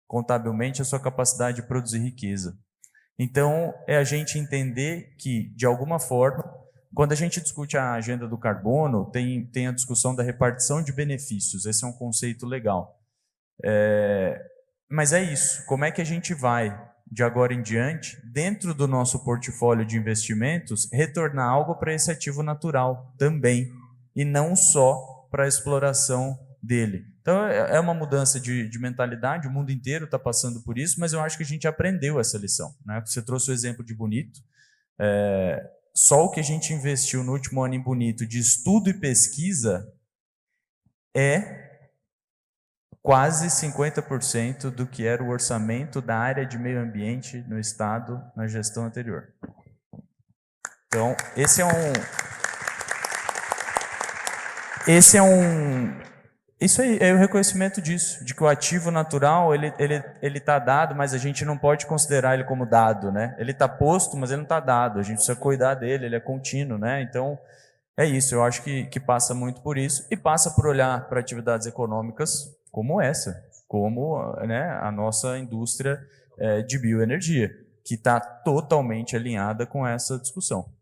contabilmente a sua capacidade de produzir riqueza. Então, é a gente entender que, de alguma forma, quando a gente discute a agenda do carbono, tem a discussão da repartição de benefícios. Esse é um conceito legal. Mas é isso. Como é que a gente vai, de agora em diante, dentro do nosso portfólio de investimentos, retornar algo para esse ativo natural também, e não só para a exploração dele? Então, é uma mudança de mentalidade, o mundo inteiro está passando por isso, mas eu acho que a gente aprendeu essa lição, né? Você trouxe o exemplo de Bonito. Só o que a gente investiu no último ano em Bonito de estudo e pesquisa é quase 50% do que era o orçamento da área de meio ambiente no estado na gestão anterior. Então, esse isso aí é o reconhecimento disso, de que o ativo natural ele está dado, mas a gente não pode considerar ele como dado, né? Ele está posto, mas ele não está dado. A gente precisa cuidar dele, ele é contínuo, né? Então é isso. Eu acho que passa muito por isso e passa por olhar para atividades econômicas como essa, como, né, a nossa indústria de bioenergia, que está totalmente alinhada com essa discussão.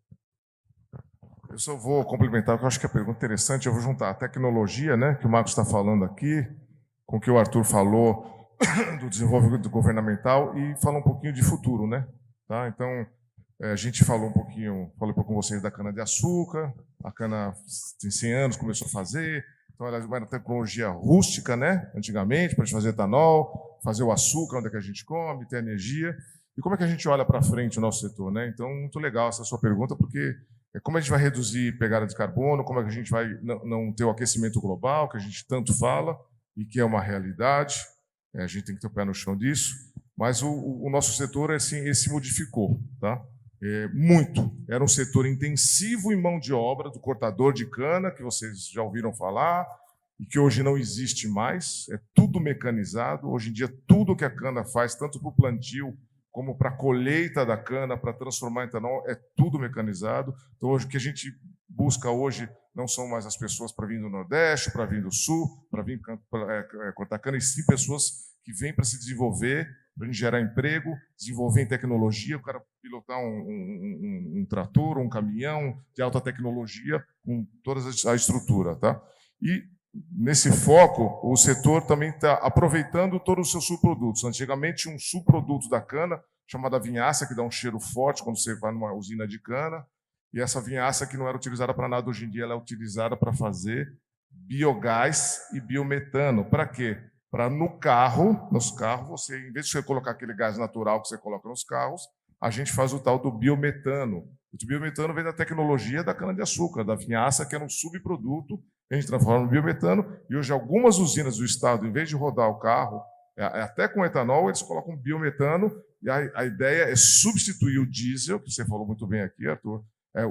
Eu só vou complementar, porque eu acho que a pergunta é interessante. Eu vou juntar a tecnologia, né, que o Marcos está falando aqui, com o que o Arthur falou do desenvolvimento governamental e falar um pouquinho de futuro, né? Tá? Então, a gente falei um pouquinho com vocês da cana-de-açúcar. A cana tem 100 anos, começou a fazer. Então, ela era uma tecnologia rústica, né? Antigamente, para a gente fazer etanol, fazer o açúcar, onde é que a gente come, ter energia. E como é que a gente olha para frente o nosso setor, né? Então, muito legal essa sua pergunta, porque como a gente vai reduzir pegada de carbono, como é que a gente vai não ter o aquecimento global, que a gente tanto fala, e que é uma realidade, a gente tem que ter o pé no chão disso, mas o nosso setor assim, ele se modificou, tá? Muito. Era um setor intensivo em mão de obra, do cortador de cana, que vocês já ouviram falar, e que hoje não existe mais, é tudo mecanizado. Hoje em dia, tudo que a cana faz, tanto para o plantio, como para a colheita da cana, para transformar em etanol, é tudo mecanizado. Então, hoje, o que a gente busca hoje não são mais as pessoas para vir do Nordeste, para vir do Sul, para vir cortar cana, e sim pessoas que vêm para se desenvolver, para gerar emprego, desenvolver em tecnologia, o cara pilotar um trator, um caminhão de alta tecnologia, com toda a estrutura. Tá? E, nesse foco, o setor também está aproveitando todos os seus subprodutos. Antigamente, um subproduto da cana, chamada vinhaça, que dá um cheiro forte quando você vai numa usina de cana, e essa vinhaça que não era utilizada para nada, hoje em dia ela é utilizada para fazer biogás e biometano. Para quê? Para nos carros, você, em vez de você colocar aquele gás natural que você coloca nos carros, a gente faz o tal do biometano. O biometano vem da tecnologia da cana-de-açúcar, da vinhaça, que era um subproduto, que a gente transforma no biometano, e hoje algumas usinas do estado, em vez de rodar o carro, até com etanol, eles colocam biometano, e a ideia é substituir o diesel, que você falou muito bem aqui, Arthur,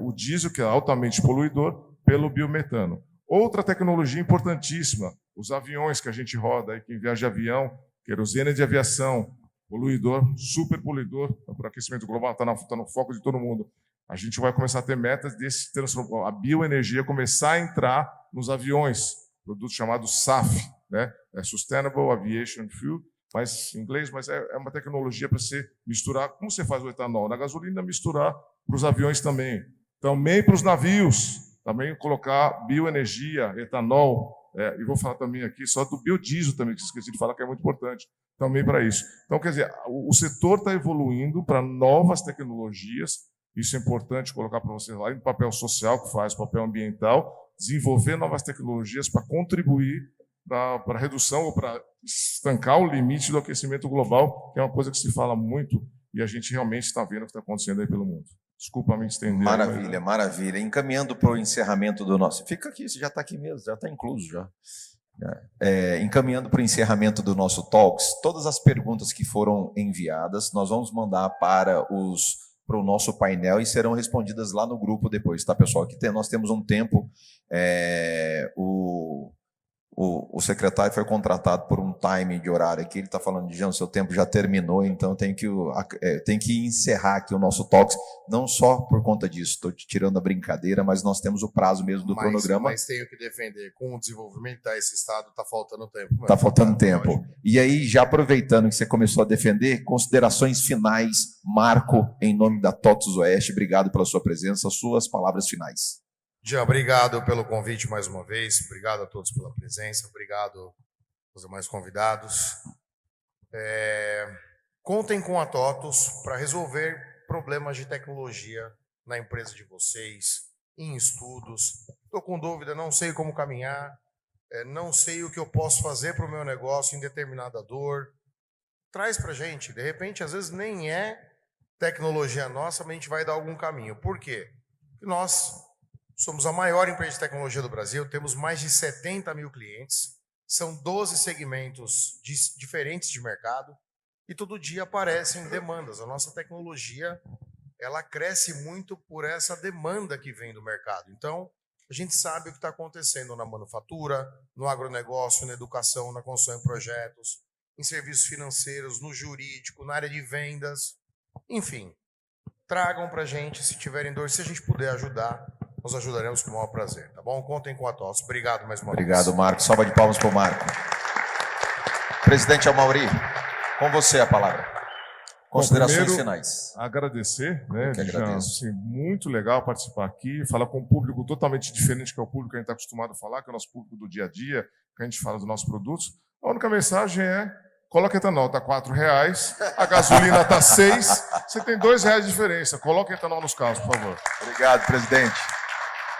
o diesel, que é altamente poluidor, pelo biometano. Outra tecnologia importantíssima, os aviões que a gente roda, aí, quem viaja de avião, querosene de aviação, poluidor, super poluidor, o aquecimento global está no foco de todo mundo. A gente vai começar a ter metas desse transformar, a bioenergia começar a entrar nos aviões, produto chamado SAF, né? Sustainable Aviation Fuel, mas em inglês, mas é uma tecnologia para você misturar, como você faz o etanol na gasolina, misturar para os aviões também. Também para os navios, também colocar bioenergia, etanol, e vou falar também aqui só do biodiesel também, que esqueci de falar, que é muito importante também para isso. Então, quer dizer, o setor está evoluindo para novas tecnologias, isso é importante colocar para vocês lá, no papel social que faz, papel ambiental, desenvolver novas tecnologias para contribuir para a redução ou para estancar o limite do aquecimento global, que é uma coisa que se fala muito e a gente realmente está vendo o que está acontecendo aí pelo mundo. Desculpa me estender. Maravilha, maravilha. Encaminhando para o encerramento do nosso... Fica aqui, você já está aqui mesmo, já está incluso já. Encaminhando para o encerramento do nosso Talks, todas as perguntas que foram enviadas, nós vamos mandar para o nosso painel e serão respondidas lá no grupo depois, tá, pessoal? Aqui nós temos um tempo, o secretário foi contratado por um time de horário aqui, ele está falando de Jean, seu tempo já terminou, então tem que encerrar aqui o nosso Talks, não só por conta disso, estou te tirando a brincadeira, mas nós temos o prazo mesmo do cronograma. Mas tenho que defender, com o desenvolvimento desse estado, está faltando tempo. Está faltando tempo. E aí, já aproveitando que você começou a defender, considerações finais, Marco, em nome da TOTUS Oeste, obrigado pela sua presença, suas palavras finais. Jean, obrigado pelo convite mais uma vez, obrigado a todos pela presença, obrigado aos demais convidados. Contem com a TOTUS para resolver problemas de tecnologia na empresa de vocês, em estudos. Estou com dúvida, não sei como caminhar, não sei o que eu posso fazer para o meu negócio em determinada dor. Traz para a gente, de repente, às vezes nem é tecnologia nossa, mas a gente vai dar algum caminho. Por quê? Porque nós somos a maior empresa de tecnologia do Brasil, temos mais de 70 mil clientes, são 12 segmentos diferentes de mercado e todo dia aparecem demandas. A nossa tecnologia, ela cresce muito por essa demanda que vem do mercado. Então, a gente sabe o que está acontecendo na manufatura, no agronegócio, na educação, na construção de projetos, em serviços financeiros, no jurídico, na área de vendas. Enfim, tragam para a gente, se tiverem dor, se a gente puder ajudar, nós ajudaremos com o maior prazer, tá bom? Contem com a TOTUS. Obrigado mais uma vez. Obrigado, Marco. Salva de palmas para o Marco. Presidente Amaury, com você a palavra. Considerações finais. Agradecer, né? Eu que agradeço. Assim, muito legal participar aqui, falar com um público totalmente diferente que é o público que a gente está acostumado a falar, que é o nosso público do dia a dia, que a gente fala dos nossos produtos. A única mensagem é: coloca etanol, está R$4, a gasolina está 6, você tem R$2 de diferença. Coloca etanol nos carros, por favor. Obrigado, presidente.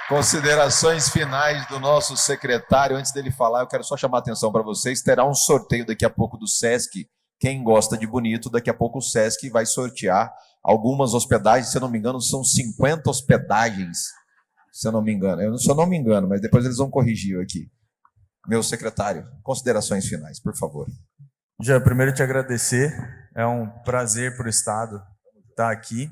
Considerações finais do nosso secretário. Antes dele falar, eu quero só chamar a atenção para vocês. Terá um sorteio daqui a pouco do SESC. Quem gosta de bonito, daqui a pouco o SESC vai sortear algumas hospedagens. Se eu não me engano, são 50 hospedagens. Se eu não me engano. Se eu não me engano, mas depois eles vão corrigir aqui. Meu secretário, considerações finais, por favor. Já primeiro te agradecer. É um prazer para o Estado estar aqui.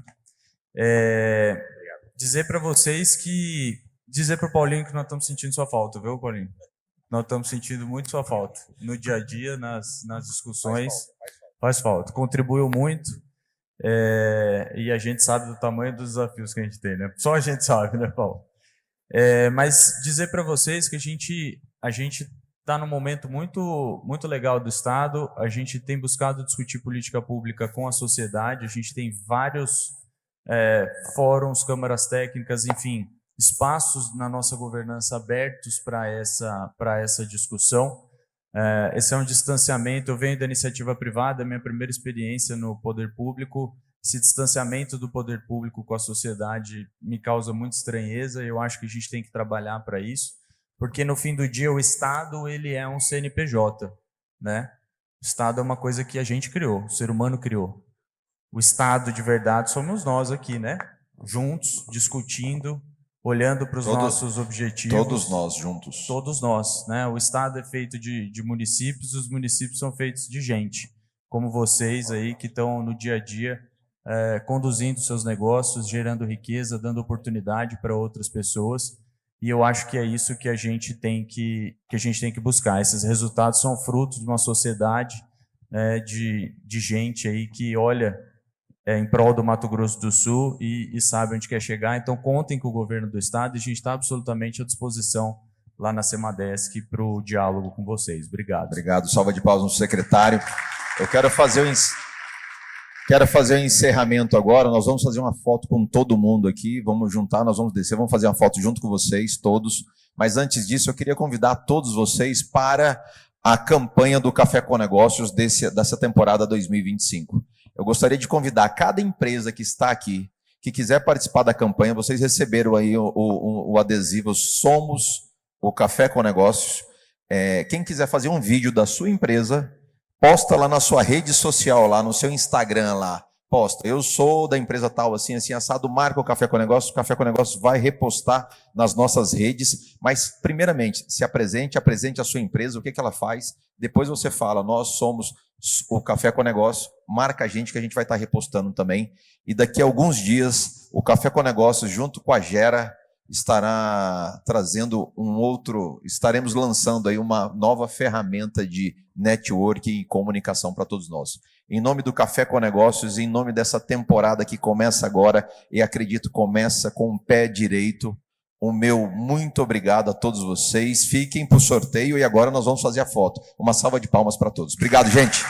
Dizer para vocês que... Dizer para o Paulinho que nós estamos sentindo sua falta, viu, Paulinho? Nós estamos sentindo muito sua falta. No dia a dia, nas discussões, faz falta. Contribuiu muito. E a gente sabe do tamanho dos desafios que a gente tem, né? Só a gente sabe, né, Paulo? Mas dizer para vocês que a gente está num momento muito legal do Estado, a gente tem buscado discutir política pública com a sociedade, a gente tem vários fóruns, câmaras técnicas, enfim, espaços na nossa governança abertos para essa discussão. Esse é um distanciamento, eu venho da iniciativa privada, minha primeira experiência no poder público, esse distanciamento do poder público com a sociedade me causa muita estranheza, e eu acho que a gente tem que trabalhar para isso, porque no fim do dia o Estado ele é um CNPJ, né? O Estado é uma coisa que a gente criou, o ser humano criou. O Estado de verdade somos nós aqui, né? Juntos, discutindo, olhando para os nossos objetivos. Todos nós juntos. Todos nós, né? O Estado é feito de municípios, os municípios são feitos de gente, como vocês aí que estão no dia a dia conduzindo seus negócios, gerando riqueza, dando oportunidade para outras pessoas. E eu acho que é isso que a gente tem que buscar. Esses resultados são frutos de uma sociedade de gente aí que olha em prol do Mato Grosso do Sul e sabe onde quer chegar. Então, contem com o governo do Estado e a gente está absolutamente à disposição lá na Semadesc para o diálogo com vocês. Obrigado. Obrigado. Salva de palmas no secretário. Eu quero fazer o encerramento agora. Nós vamos fazer uma foto com todo mundo aqui. Vamos juntar, nós vamos descer, vamos fazer uma foto junto com vocês, todos. Mas antes disso, eu queria convidar todos vocês para a campanha do Café com Negócios dessa temporada 2025. Eu gostaria de convidar cada empresa que está aqui, que quiser participar da campanha, vocês receberam aí o adesivo Somos o Café com Negócios. Quem quiser fazer um vídeo da sua empresa, posta lá na sua rede social, lá no seu Instagram, lá. Posta, eu sou da empresa tal, assim, assim, assado, marca o Café com Negócios vai repostar nas nossas redes, mas, primeiramente, se apresente a sua empresa, o que ela faz, depois você fala, nós somos o Café com Negócios, marca a gente que a gente vai estar repostando também, e daqui a alguns dias, o Café com Negócios, junto com a Gera, estará trazendo estaremos lançando aí uma nova ferramenta de network e comunicação para todos nós. Em nome do Café com Negócios, em nome dessa temporada que começa agora, e acredito começa com o pé direito, o meu muito obrigado a todos vocês. Fiquem para o sorteio e agora nós vamos fazer a foto. Uma salva de palmas para todos. Obrigado, gente.